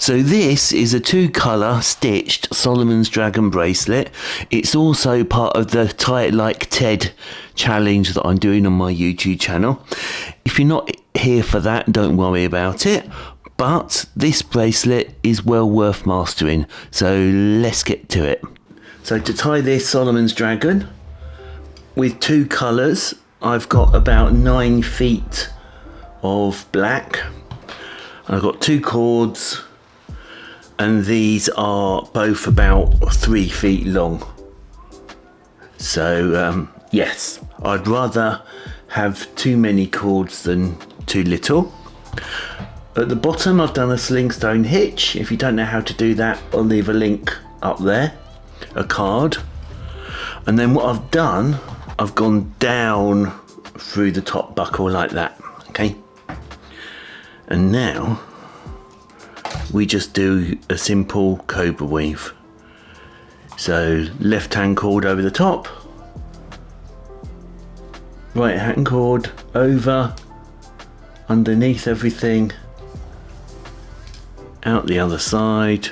So this is a 2-colour stitched Solomon's Dragon bracelet. It's also part of the Tie It Like Ted challenge that I'm doing on my YouTube channel. If you're not here for that, don't worry about it. But this bracelet is well worth mastering. So let's get to it. So to tie this Solomon's Dragon with 2 colours, I've got about 9 feet of black. I've got 2 cords, and these are both about 3 feet long. So yes, I'd rather have too many cords than too little. At the bottom I've done a slingstone hitch. If you don't know how to do that, I'll leave a link up there, a card. And then what I've done, I've gone down through the top buckle like that, okay? And now we just do a simple cobra weave. So left hand cord over the top, right hand cord over, underneath everything, out the other side,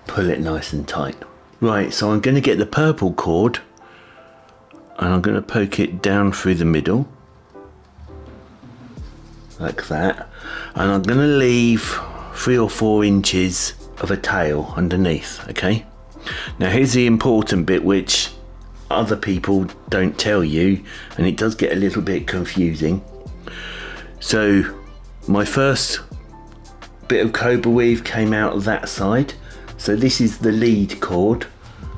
pull it nice and tight. Right, so I'm going to get the purple cord and I'm going to poke it down through the middle like that, and I'm going to leave 3 or 4 inches of a tail underneath. Okay, now here's the important bit which other people don't tell you, and it does get a little bit confusing. So my first bit of cobra weave came out of that side, so this is the lead cord,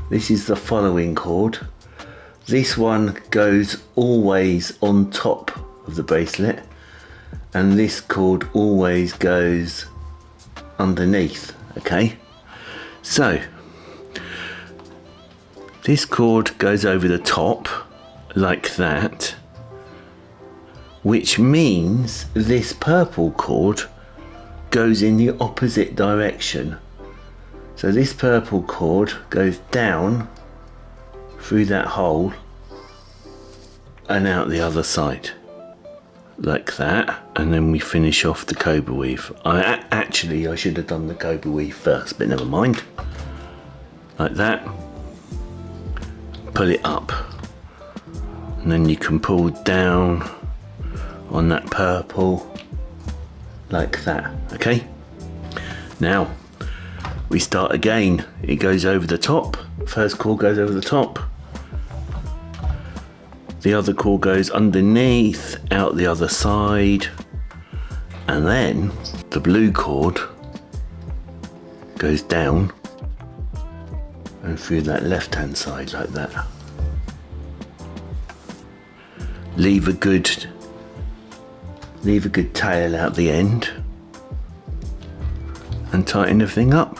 this is the following cord, this one goes always on top of the bracelet, and this cord always goes underneath. Okay, so this cord goes over the top like that, which means this purple cord goes in the opposite direction. So this purple cord goes down through that hole and out the other side like that, and then we finish off the cobra weave. Actually I should have done the cobra weave first, but never mind. Like that, pull it up, and then you can pull down on that purple like that. Okay, now we start again. It goes over the top, first cord goes over the top, the other cord goes underneath, out the other side, and then the blue cord goes down and through that left hand side like that. Leave a good tail out the end and tighten everything up.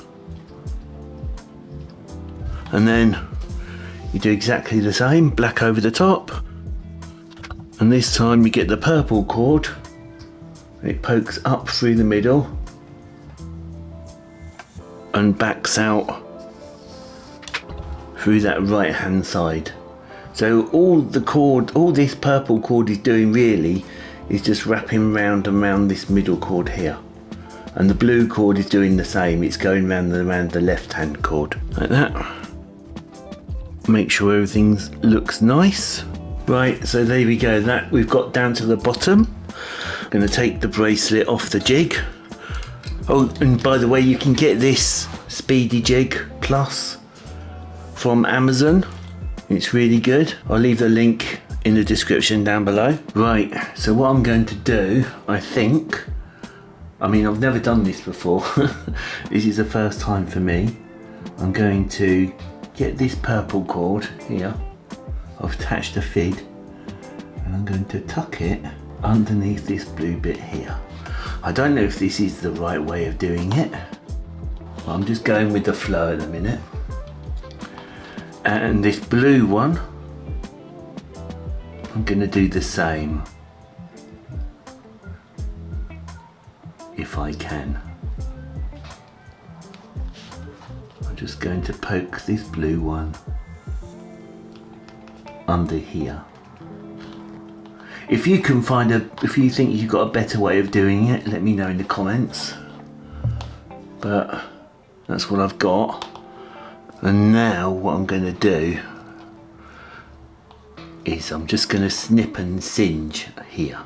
And then you do exactly the same, black over the top. And this time you get the purple cord, it pokes up through the middle and backs out through that right hand side. So all this purple cord is doing really is just wrapping round and round this middle cord here. And the blue cord is doing the same, it's going round and around the left hand cord like that. Make sure everything looks nice. Right, so there we go, that we've got down to the bottom. I'm going to take the bracelet off the jig. Oh, and by the way, you can get this Speedy Jig Plus from Amazon. It's really good. I'll leave the link in the description down below. Right, so what I'm going to do, I've never done this before. This is the first time for me. I'm going to get this purple cord here. I've attached a fid, and I'm going to tuck it underneath this blue bit here. I don't know if this is the right way of doing it. I'm just going with the flow at the minute. And this blue one, I'm going to do the same if I can. I'm just going to poke this blue one under here. If you think you've got a better way of doing it, let me know in the comments. but that's what I've got. And now what I'm going to do is I'm just going to snip and singe here.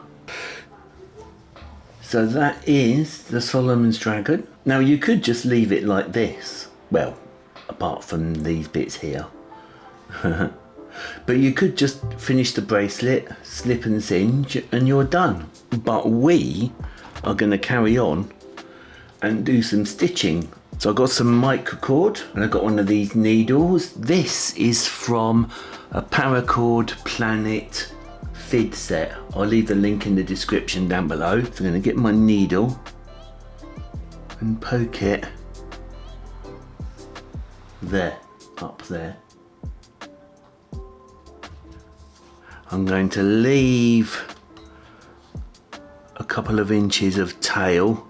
So that is the Solomon's Dragon. Now you could just leave it like this, well, apart from these bits here. But you could just finish the bracelet, snip and singe, and you're done. But we are going to carry on and do some stitching. So I've got some microcord and I've got one of these needles. This is from a Paracord Planet Fid set. I'll leave the link in the description down below. So I'm going to get my needle and poke it there, up there. I'm going to leave a couple of inches of tail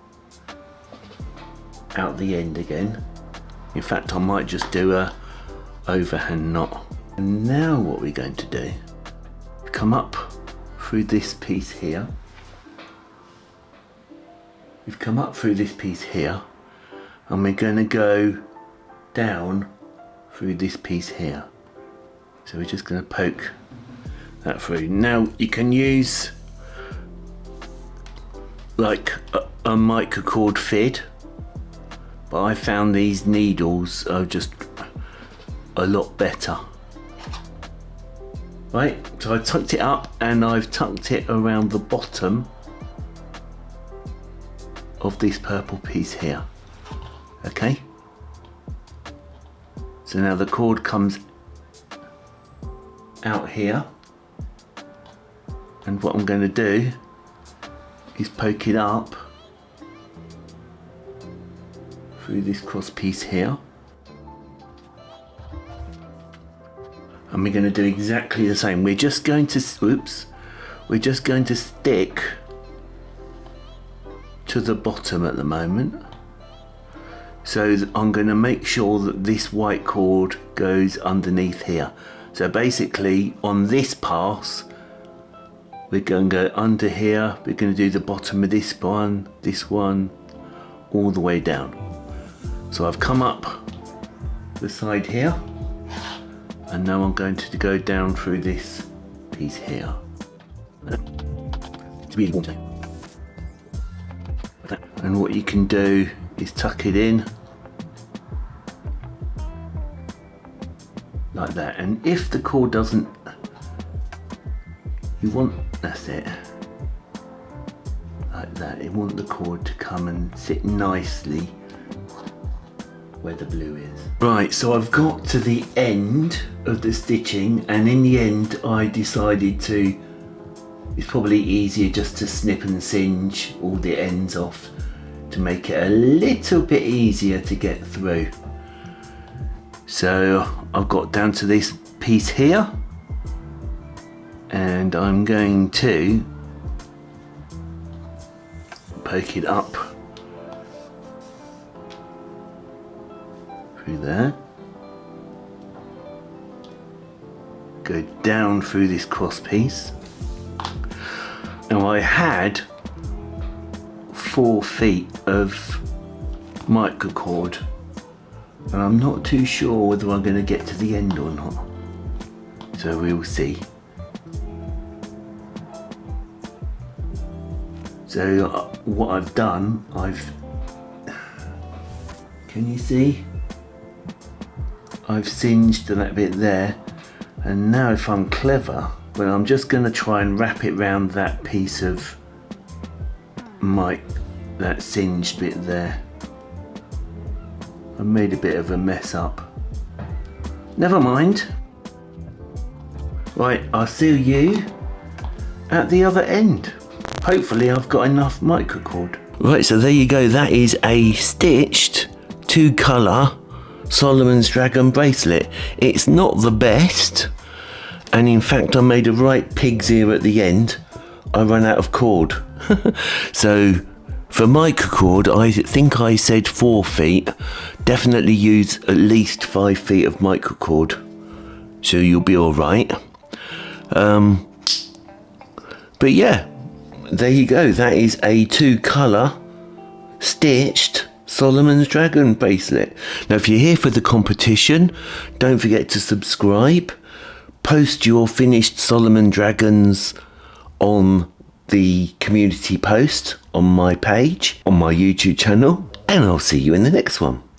out the end again. In fact, I might just do a overhand knot. And now what we're going to do, come up through this piece here. We've come up through this piece here, and we're going to go down through this piece here. So we're just going to poke that through. Now you can use like a microcord fid, but I found these needles are just a lot better. Right, so I tucked it up and I've tucked it around the bottom of this purple piece here. Okay, so now the cord comes out here, and what I'm going to do is poke it up through this cross piece here, and we're going to do exactly the same. We're just going to we're just going to stick to the bottom at the moment. So I'm going to make sure that this white cord goes underneath here. So basically on this pass we're going to go under here, we're going to do the bottom of this one, all the way down. So I've come up the side here, and now I'm going to go down through this piece here. It's really warm today. And what you can do is tuck it in like that, and if the cord doesn't, you want, that's it, like that, you want the cord to come and sit nicely where the blue is. Right, so I've got to the end of the stitching, and in the end I decided to, it's probably easier just to snip and singe all the ends off to make it a little bit easier to get through. So I've got down to this piece here, and I'm going to poke it up through there, go down through this cross piece. Now I had 4 feet of microcord, and I'm not too sure whether I'm going to get to the end or not, so we'll see. So what I've done, can you see? I've singed that bit there, and now if I'm clever, well, I'm just going to try and wrap it round that piece of that singed bit there. I made a bit of a mess up. Never mind. Right, I'll see you at the other end. Hopefully I've got enough microcord. Right, so there you go. That is a stitched 2-colour Solomon's Dragon bracelet. It's not the best, and in fact I made a right pig's ear at the end. I ran out of cord. So for microcord, I think I said 4 feet. Definitely use at least 5 feet of microcord, so you'll be all right. But yeah, there you go. That is a 2-colour stitched Solomon's Dragon bracelet. Now if you're here for the competition, don't forget to subscribe. Post your finished Solomon Dragons on the community post on my page, on my YouTube channel, and I'll see you in the next one.